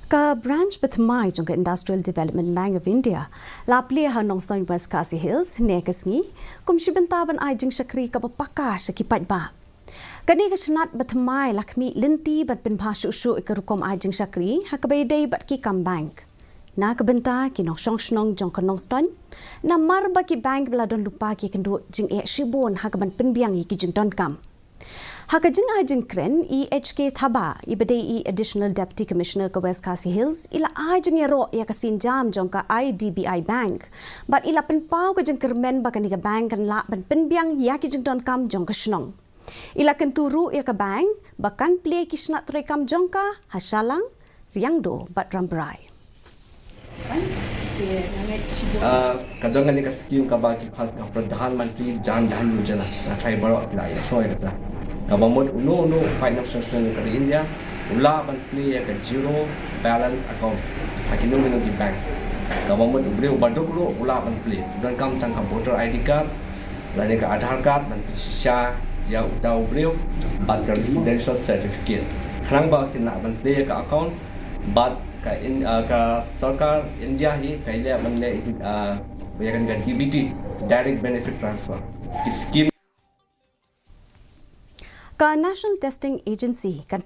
Ka branch Bathymmai trong Industrial Development Bank of India, la Plie ha Nongstoin West KHASI Hills, nekasngi, kum shibentaban ay jing shakri ka papaka sa kipat ba. Kani ka sinat Bathymmai lakmi linti bat pinpasyu ikarukom ay jing shakri, hakabayday bat ki kam bank. Na kabenta ki Nongstoin jong ka Nongstoin, na marba ki bank beladon lupa ki kendo jing shibon hakaban pinbiang ki jing don kam. Hakajing ajing kren EHK thaba ibadai additional deputy commissioner ka West KHASI Hills ila ajing yaro ya kasin jam jong ka Idbi bank but ila penpau ka jeng kermen ba kaniga bank kan la ban penbiang ya ki jeng don kam jong ka shnong ila kan turu ya ka bank bakan Plie ki snat tre kam jong ka hasalang riangdo bat rambrai kadang ni ka scheme ka bagi phal ka pradhan mantri jan dhan yojana na thai baro atla ya soi kata Government uno financial ka India ula bantni ya ka zero balance account hakino mino di bank government ubre badokro ula bantli don kam tang ka voter ID card lani ka Aadhaar card ban sha ya uta ubre bat ka residential certificate khrang ba tin na bantli ka account bat ka in ka sarkar India hi kaile manne ya kan ka DBT direct benefit transfer scheme ka National Testing Agency kan